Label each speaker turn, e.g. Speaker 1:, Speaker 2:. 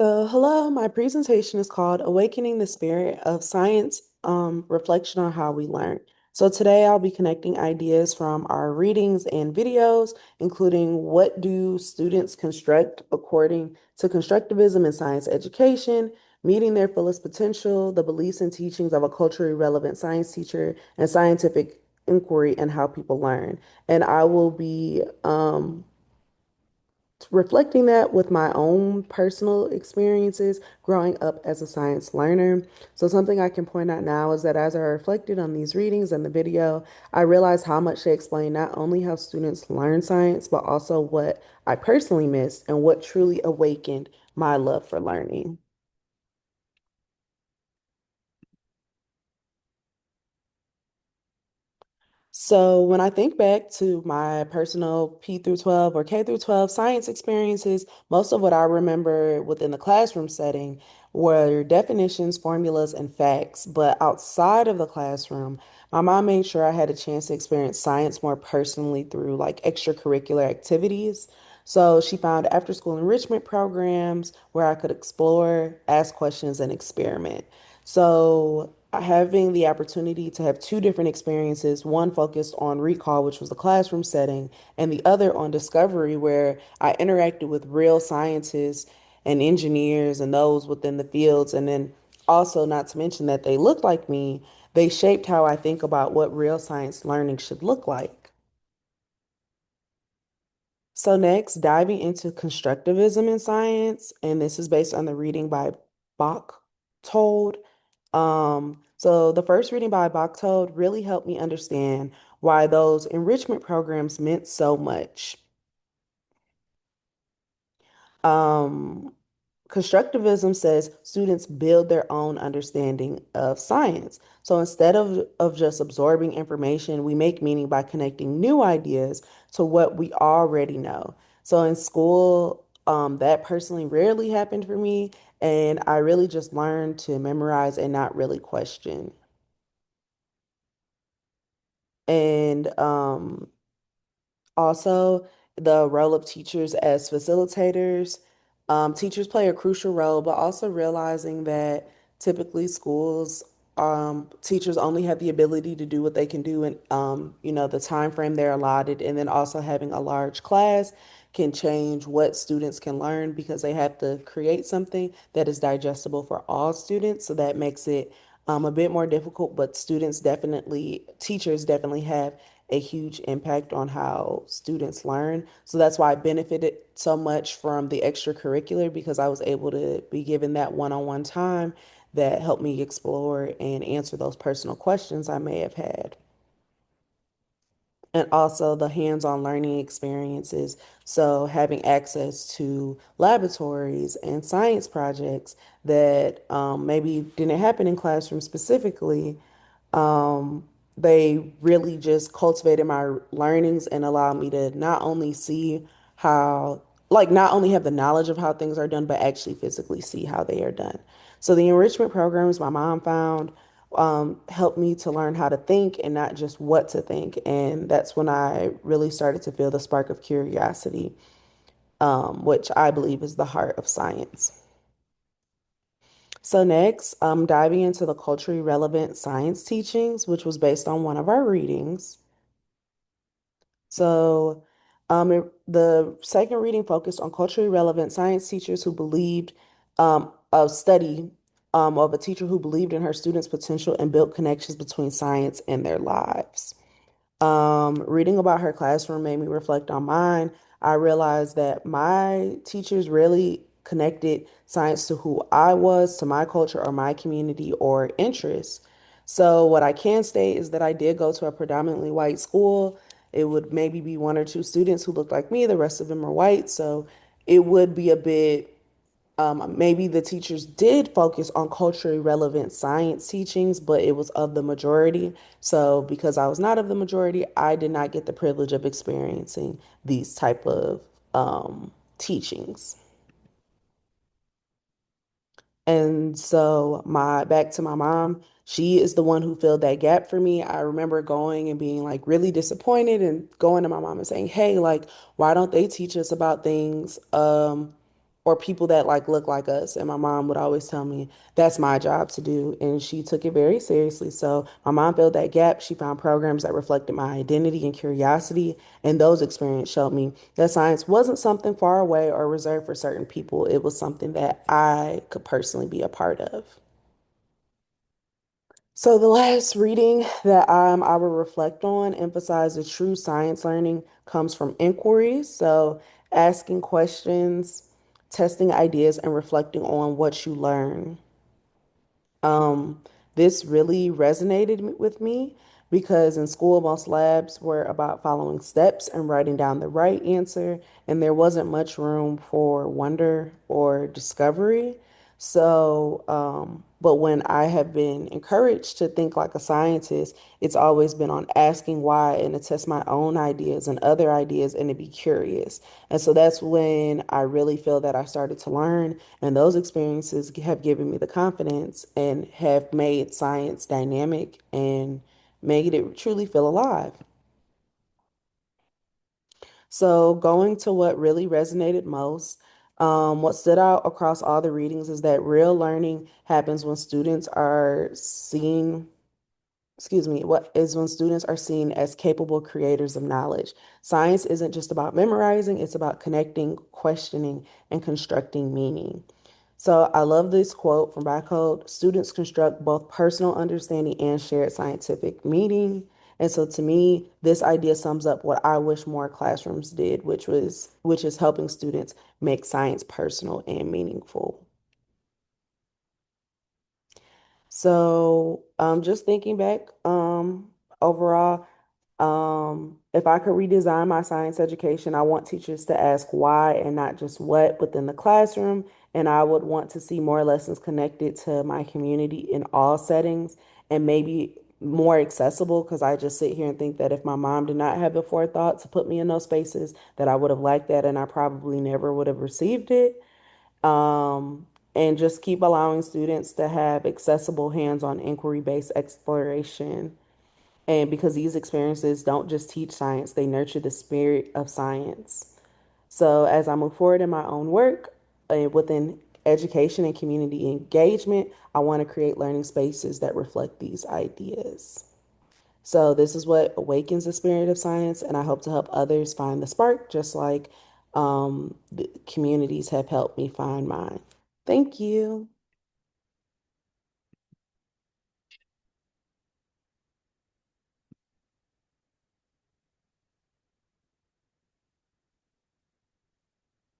Speaker 1: So, hello, my presentation is called Awakening the Spirit of Science, Reflection on How We Learn. So, today I'll be connecting ideas from our readings and videos, including what do students construct according to constructivism in science education, meeting their fullest potential, the beliefs and teachings of a culturally relevant science teacher, and scientific inquiry and how people learn. And I will be reflecting that with my own personal experiences growing up as a science learner. So, something I can point out now is that as I reflected on these readings and the video, I realized how much they explain not only how students learn science, but also what I personally missed and what truly awakened my love for learning. So when I think back to my personal P through 12 or K through 12 science experiences, most of what I remember within the classroom setting were definitions, formulas, and facts. But outside of the classroom, my mom made sure I had a chance to experience science more personally through like extracurricular activities. So she found after school enrichment programs where I could explore, ask questions, and experiment. So, having the opportunity to have two different experiences, one focused on recall, which was the classroom setting, and the other on discovery, where I interacted with real scientists and engineers and those within the fields. And then also, not to mention that they looked like me, they shaped how I think about what real science learning should look like. So next, diving into constructivism in science, and this is based on the reading by Bach Told. So the first reading by Bach Told really helped me understand why those enrichment programs meant so much. Um, Constructivism says students build their own understanding of science. So instead of just absorbing information, we make meaning by connecting new ideas to what we already know. So in school, that personally rarely happened for me, and I really just learned to memorize and not really question. And also, the role of teachers as facilitators. Teachers play a crucial role, but also realizing that typically schools, teachers only have the ability to do what they can do in, the time frame they're allotted, and then also having a large class can change what students can learn because they have to create something that is digestible for all students. So that makes it a bit more difficult, but teachers definitely have a huge impact on how students learn. So that's why I benefited so much from the extracurricular because I was able to be given that one-on-one time that helped me explore and answer those personal questions I may have had. And also the hands-on learning experiences. So having access to laboratories and science projects that maybe didn't happen in classrooms specifically, um, they really just cultivated my learnings and allowed me to not only see how, like, not only have the knowledge of how things are done, but actually physically see how they are done. So the enrichment programs my mom found helped me to learn how to think and not just what to think. And that's when I really started to feel the spark of curiosity, which I believe is the heart of science. So next, diving into the culturally relevant science teachings, which was based on one of our readings. So the second reading focused on culturally relevant science teachers who believed a study of a teacher who believed in her students' potential and built connections between science and their lives. Reading about her classroom made me reflect on mine. I realized that my teachers really connected science to who I was, to my culture or my community or interests. So, what I can state is that I did go to a predominantly white school. It would maybe be one or two students who looked like me, the rest of them are white. So, it would be a bit maybe the teachers did focus on culturally relevant science teachings, but it was of the majority. So because I was not of the majority, I did not get the privilege of experiencing these type of teachings. And so my back to my mom, she is the one who filled that gap for me. I remember going and being like really disappointed and going to my mom and saying, "Hey, like, why don't they teach us about things or people that like look like us. And my mom would always tell me that's my job to do. And she took it very seriously. So my mom filled that gap. She found programs that reflected my identity and curiosity. And those experiences showed me that science wasn't something far away or reserved for certain people. It was something that I could personally be a part of. So the last reading that I will reflect on emphasizes true science learning comes from inquiry. So asking questions, testing ideas, and reflecting on what you learn. Um, this really resonated with me because in school, most labs were about following steps and writing down the right answer, and there wasn't much room for wonder or discovery. So, but when I have been encouraged to think like a scientist, it's always been on asking why and to test my own ideas and other ideas and to be curious. And so that's when I really feel that I started to learn, and those experiences have given me the confidence and have made science dynamic and made it truly feel alive. So, going to what really resonated most, what stood out across all the readings is that real learning happens when students are seen, excuse me, what is when students are seen as capable creators of knowledge. Science isn't just about memorizing, it's about connecting, questioning, and constructing meaning. So I love this quote from Barcode. Students construct both personal understanding and shared scientific meaning. And so to me, this idea sums up what I wish more classrooms did, which is helping students make science personal and meaningful. So just thinking back, overall, if I could redesign my science education, I want teachers to ask why and not just what within the classroom. And I would want to see more lessons connected to my community in all settings and maybe more accessible because I just sit here and think that if my mom did not have the forethought to put me in those spaces, that I would have liked that and I probably never would have received it. And just keep allowing students to have accessible hands-on inquiry-based exploration. And because these experiences don't just teach science, they nurture the spirit of science. So as I move forward in my own work within education and community engagement, I want to create learning spaces that reflect these ideas. So this is what awakens the spirit of science, and I hope to help others find the spark, just like the communities have helped me find mine. Thank you.